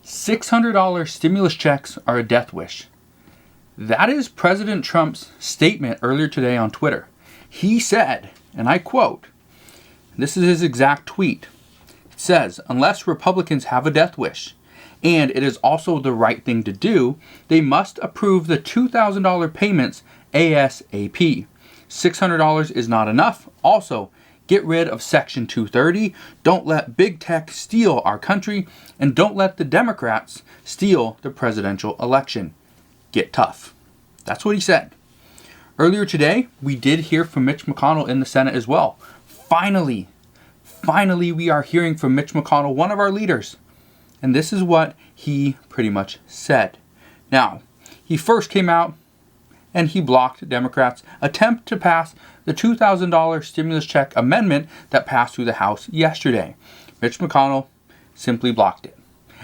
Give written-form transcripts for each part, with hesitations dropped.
$600 stimulus checks are a death wish. That is President Trump's statement earlier today on Twitter. He said, and I quote, this is his exact tweet. It says, unless Republicans have a death wish, and it is also the right thing to do, they must approve the $2,000 payments ASAP. $600 is not enough. Also, get rid of Section 230. Don't let big tech steal our country, and don't let the Democrats steal the presidential election. Get tough. That's what he said. Earlier today, we did hear from Mitch McConnell in the Senate as well. Finally, we are hearing from Mitch McConnell, one of our leaders. And this is what he pretty much said. Now, he first came out and he blocked Democrats' attempt to pass the $2,000 stimulus check amendment that passed through the House yesterday. Mitch McConnell simply blocked it.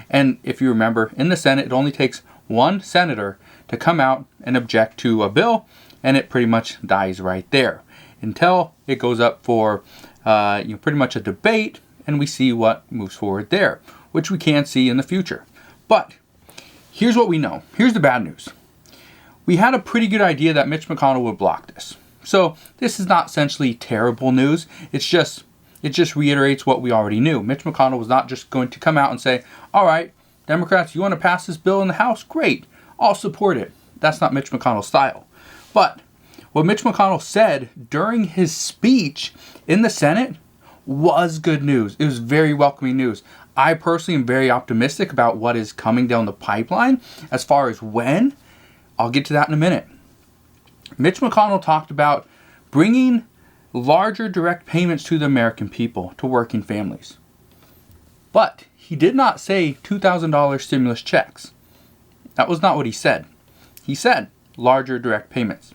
And if you remember, in the Senate, it only takes one senator to come out and object to a bill, and it pretty much dies right there until it goes up for pretty much a debate, and we see what moves forward there, which we can see in the future. But here's what we know. Here's the bad news. We had a pretty good idea that Mitch McConnell would block this. So this is not essentially terrible news. It just reiterates what we already knew. Mitch McConnell was not just going to come out and say, all right, Democrats, you want to pass this bill in the House? Great. I'll support it. That's not Mitch McConnell's style. But what Mitch McConnell said during his speech in the Senate was good news. It was very welcoming news. I personally am very optimistic about what is coming down the pipeline. As far as when, I'll get to that in a minute. Mitch McConnell talked about bringing larger direct payments to the American people, to working families. But he did not say $2,000 stimulus checks. That was not what he said. He said larger direct payments.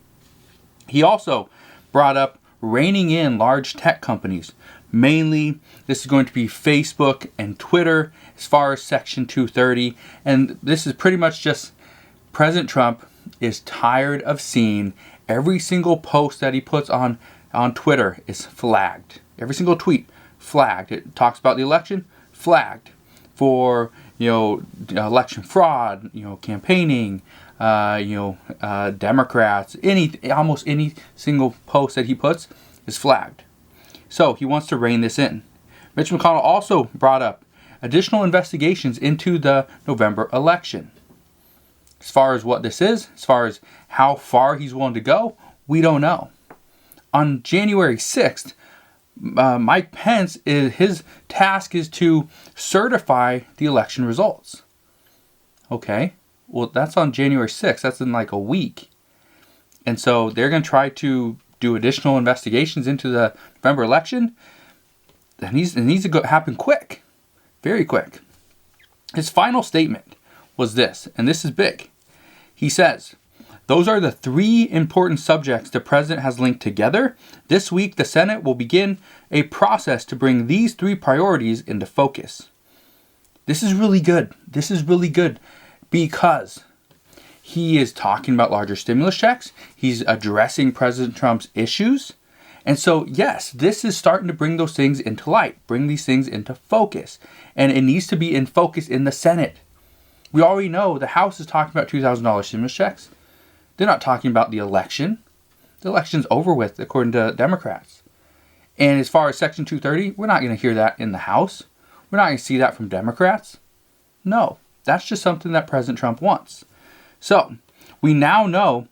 He also brought up reining in large tech companies. Mainly, this is going to be Facebook and Twitter as far as Section 230. And this is pretty much just President Trump is tired of seeing every single post that he puts on Twitter is flagged. Every single tweet, flagged. It talks about the election, flagged. For, election fraud, campaigning, Democrats, almost any single post that he puts is flagged. So he wants to rein this in. Mitch McConnell also brought up additional investigations into the November election. As far as what this is, as far as how far he's willing to go, we don't know. On January 6th, Mike Pence, his task is to certify the election results. Okay, well, that's on January 6th. That's in like a week. And so they're going to try to do additional investigations into the November election. It needs to happen quick, very quick. His final statement was this, and this is big. He says, those are the three important subjects the president has linked together. This week, the Senate will begin a process to bring these three priorities into focus. This is really good. This is really good because he is talking about larger stimulus checks. He's addressing President Trump's issues. And so, yes, this is starting to bring those things into light, bring these things into focus. And it needs to be in focus in the Senate. We already know the House is talking about $2,000 stimulus checks. They're not talking about the election. The election's over with, according to Democrats. And as far as Section 230, we're not going to hear that in the House. We're not going to see that from Democrats. No, that's just something that President Trump wants. So, we now know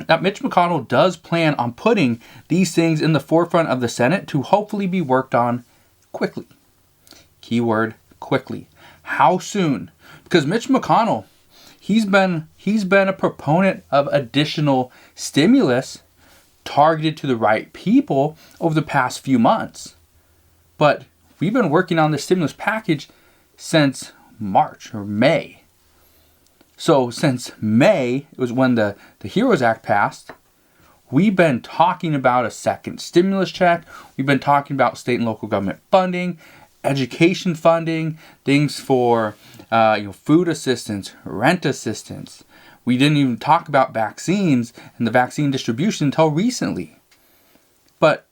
that Mitch McConnell does plan on putting these things in the forefront of the Senate to hopefully be worked on quickly. Keyword, quickly. How soon? Because Mitch McConnell, he's been a proponent of additional stimulus targeted to the right people over the past few months. But we've been working on this stimulus package since March or May. So since May, it was when the HEROES Act passed, we've been talking about a second stimulus check. We've been talking about state and local government funding, education funding, things for food assistance, rent assistance. We didn't even talk about vaccines and the vaccine distribution until recently. But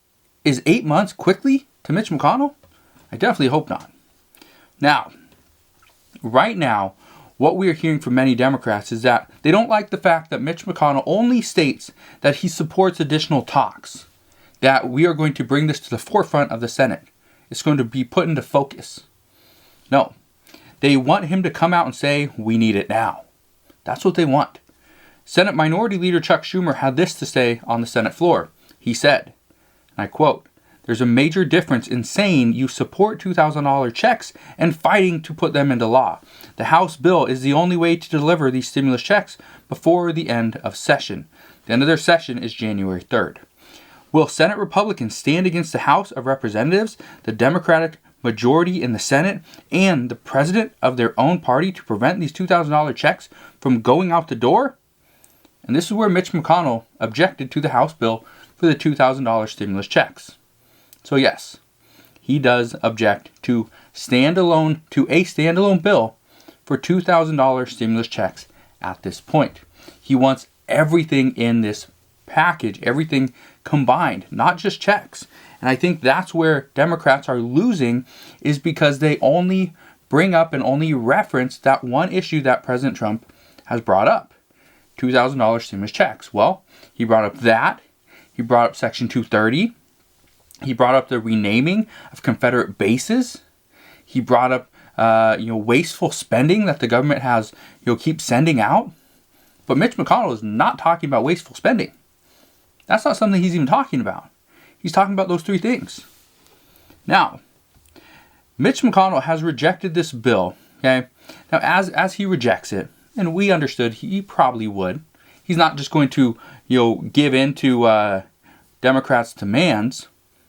is 8 months quickly to Mitch McConnell? I definitely hope not. Now, right now, what we are hearing from many Democrats is that they don't like the fact that Mitch McConnell only states that he supports additional talks, that we are going to bring this to the forefront of the Senate. It's going to be put into focus. No, they want him to come out and say, we need it now. That's what they want. Senate Minority Leader Chuck Schumer had this to say on the Senate floor. He said, and I quote, "There's a major difference in saying you support $2,000 checks and fighting to put them into law. The House bill is the only way to deliver these stimulus checks before the end of session. The end of their session is January 3rd. Will Senate Republicans stand against the House of Representatives, the Democratic majority in the Senate, and the president of their own party to prevent these $2,000 checks from going out the door?" And this is where Mitch McConnell objected to the House bill for the $2,000 stimulus checks. So yes, he does object to a standalone bill for $2,000 stimulus checks at this point. He wants everything in this package, everything combined, not just checks. And I think that's where Democrats are losing, is because they only bring up and only reference that one issue that President Trump has brought up, $2,000 stimulus checks. Well, he brought up that. He brought up Section 230. He brought up the renaming of Confederate bases. He brought up wasteful spending that the government has keep sending out. But Mitch McConnell is not talking about wasteful spending. That's not something he's even talking about. He's talking about those three things. Now, Mitch McConnell has rejected this bill. Okay. Now, as he rejects it, and we understood he probably would, he's not just going to give in to Democrats' demands.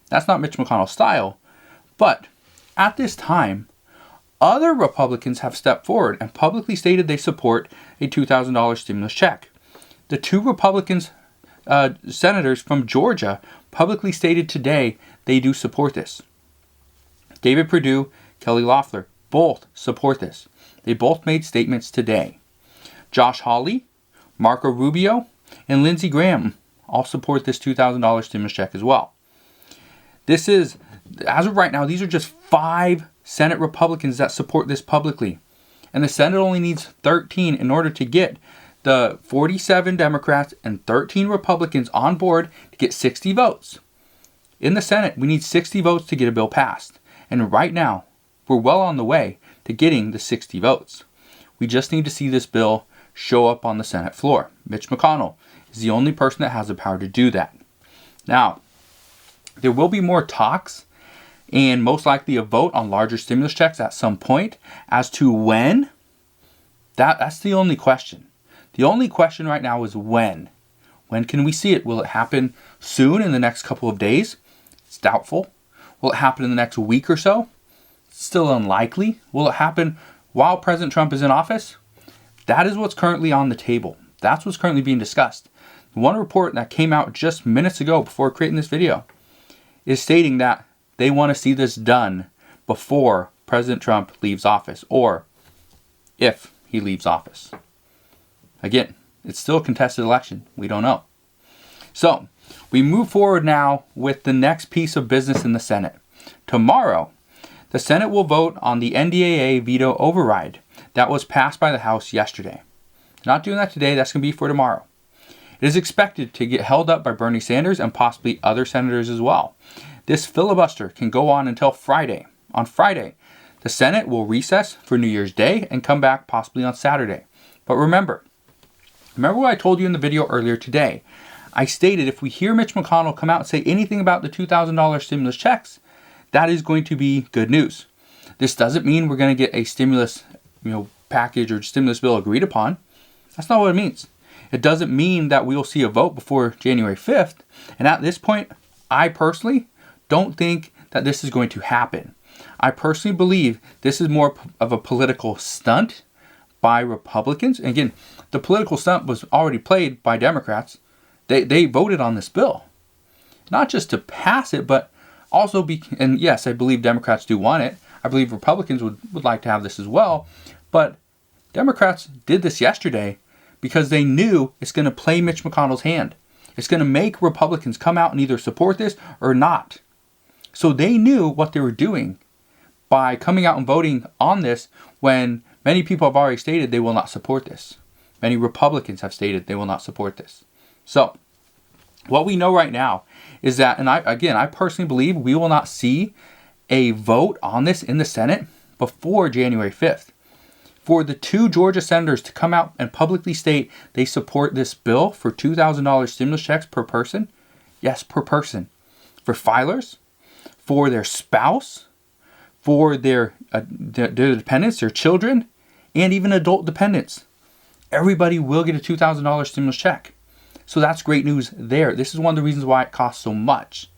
That's not Mitch McConnell's style. But at this time, other Republicans have stepped forward and publicly stated they support a $2,000 stimulus check. The two Republicans, senators from Georgia, publicly stated today they do support this. David Perdue, Kelly Loeffler, both support this. They both made statements today. Josh Hawley, Marco Rubio, and Lindsey Graham all support this $2,000 stimulus check as well. This is, as of right now, these are just 5 Senate Republicans that support this publicly. And the Senate only needs 13 in order to get the 47 Democrats and 13 Republicans on board to get 60 votes. In the Senate, we need 60 votes to get a bill passed. And right now, we're well on the way to getting the 60 votes. We just need to see this bill show up on the Senate floor. Mitch McConnell is the only person that has the power to do that. Now, there will be more talks and most likely a vote on larger stimulus checks at some point. As to when, that's the only question. The only question right now is when. When can we see it? Will it happen soon in the next couple of days? It's doubtful. Will it happen in the next week or so? It's still unlikely. Will it happen while President Trump is in office? That is what's currently on the table. That's what's currently being discussed. One report that came out just minutes ago before creating this video is stating that they want to see this done before President Trump leaves office, or if he leaves office. Again, it's still a contested election. We don't know. So, we move forward now with the next piece of business in the Senate. Tomorrow, the Senate will vote on the NDAA veto override that was passed by the House yesterday. Not doing that today, that's going to be for tomorrow. It is expected to get held up by Bernie Sanders and possibly other senators as well. This filibuster can go on until Friday. On Friday, the Senate will recess for New Year's Day and come back possibly on Saturday. But remember what I told you in the video earlier today. I stated if we hear Mitch McConnell come out and say anything about the $2,000 stimulus checks, that is going to be good news. This doesn't mean we're going to get a stimulus package or stimulus bill agreed upon. That's not what it means. It doesn't mean that we will see a vote before January 5th. And at this point, I personally don't think that this is going to happen. I personally believe this is more of a political stunt by Republicans. And again, the political stunt was already played by Democrats. They voted on this bill. Not just to pass it, but also and yes, I believe Democrats do want it. I believe Republicans would like to have this as well. But Democrats did this yesterday because they knew it's going to play Mitch McConnell's hand. It's going to make Republicans come out and either support this or not. So they knew what they were doing by coming out and voting on this when Many people have already stated they will not support this. Many Republicans have stated they will not support this. So, what we know right now is that, and I personally believe we will not see a vote on this in the Senate before January 5th. For the 2 Georgia senators to come out and publicly state they support this bill for $2,000 stimulus checks per person, yes, per person, for filers, for their spouse, for their dependents, their children, and even adult dependents. Everybody will get a $2,000 stimulus check. So that's great news there. This is one of the reasons why it costs so much.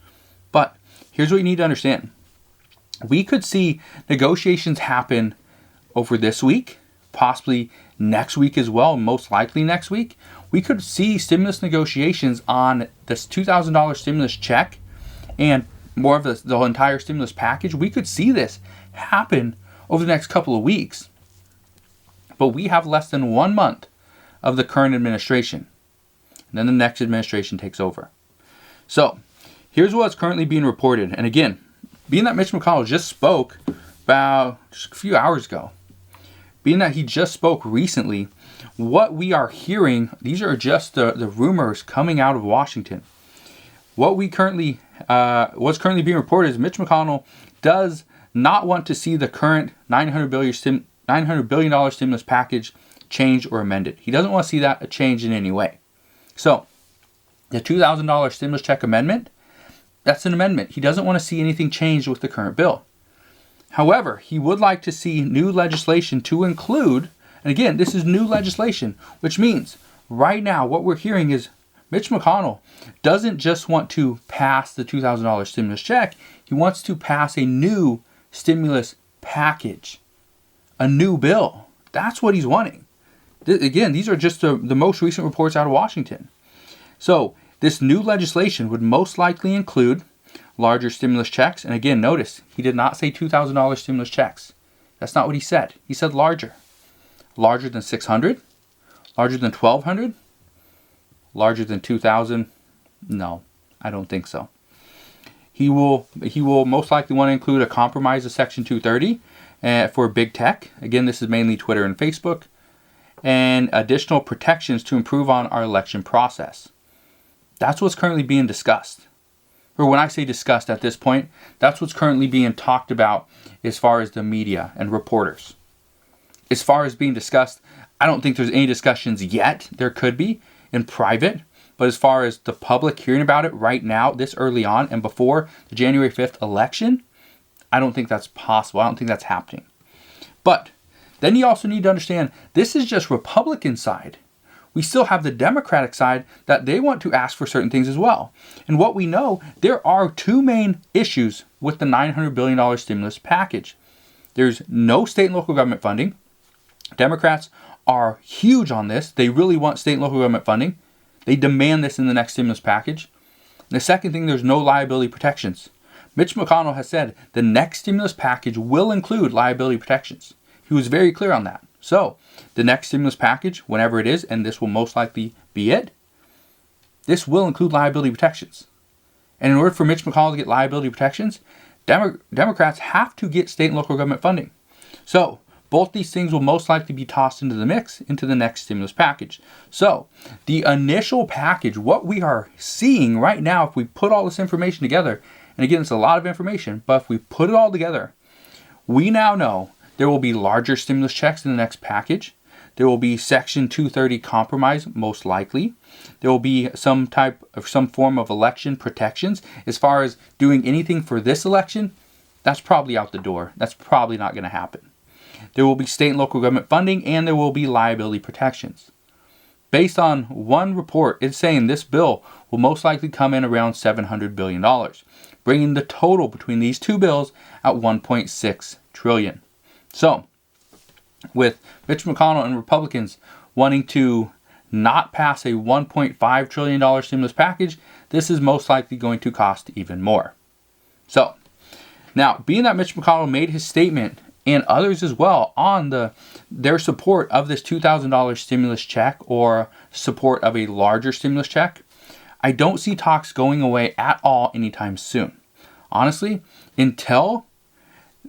But here's what you need to understand. We could see negotiations happen over this week, possibly next week as well, most likely next week. We could see stimulus negotiations on this $2,000 stimulus check and more of the entire stimulus package. We could see this happen over the next couple of weeks. But we have less than 1 month of the current administration. And then the next administration takes over. So, here's what's currently being reported. And again, being that Mitch McConnell just spoke about just a few hours ago, being that he just spoke recently, what we are hearing, these are just the rumors coming out of Washington. What's currently being reported is Mitch McConnell does not want to see the current $900 billion stimulus package changed or amended. He doesn't want to see that changed in any way. So, the $2,000 stimulus check amendment, that's an amendment. He doesn't want to see anything changed with the current bill. However, he would like to see new legislation to include, and again, this is new legislation, which means right now what we're hearing is Mitch McConnell doesn't just want to pass the $2,000 stimulus check, he wants to pass a new stimulus package, a new bill. That's what he's wanting. Again, these are just the most recent reports out of Washington. So, this new legislation would most likely include larger stimulus checks. And again, notice, he did not say $2,000 stimulus checks. That's not what he said. He said larger. Larger than $600? Larger than $1,200? Larger than $2,000? No, I don't think so. He will most likely want to include a compromise of Section 230 for big tech. Again, this is mainly Twitter and Facebook. And additional protections to improve on our election process. That's what's currently being discussed. Or when I say discussed at this point, that's what's currently being talked about as far as the media and reporters. As far as being discussed, I don't think there's any discussions yet. There could be in private. But as far as the public hearing about it right now, this early on and before the January 5th election, I don't think that's possible. I don't think that's happening. But then you also need to understand, this is just Republican side. We still have the Democratic side that they want to ask for certain things as well. And what we know, there are 2 main issues with the $900 billion stimulus package. There's no state and local government funding. Democrats are huge on this. They really want state and local government funding. They demand this in the next stimulus package. And the second thing, there's no liability protections. Mitch McConnell has said the next stimulus package will include liability protections. He was very clear on that. So, the next stimulus package, whenever it is, and this will most likely be it, this will include liability protections. And in order for Mitch McConnell to get liability protections, Democrats have to get state and local government funding. So, both these things will most likely be tossed into the mix into the next stimulus package. So, the initial package, what we are seeing right now, if we put all this information together, and again, it's a lot of information, but if we put it all together, we now know there will be larger stimulus checks in the next package. There will be Section 230 compromise, most likely. There will be some form of election protections. As far as doing anything for this election, that's probably out the door. That's probably not going to happen. There will be state and local government funding, and there will be liability protections. Based on one report, it's saying this bill will most likely come in around $700 billion, bringing the total between these 2 bills at $1.6 trillion. So, with Mitch McConnell and Republicans wanting to not pass a $1.5 trillion stimulus package, this is most likely going to cost even more. So, now, being that Mitch McConnell made his statement, and others as well, on their support of this $2,000 stimulus check or support of a larger stimulus check, I don't see talks going away at all anytime soon. Honestly, until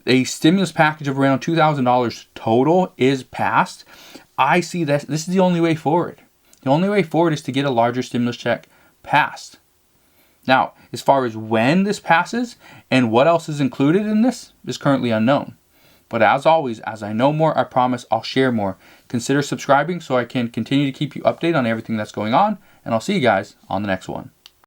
a stimulus package of around $2,000 total is passed, I see that this is the only way forward. The only way forward is to get a larger stimulus check passed. Now, as far as when this passes and what else is included in this is currently unknown. But as always, as I know more, I promise I'll share more. Consider subscribing so I can continue to keep you updated on everything that's going on, and I'll see you guys on the next one.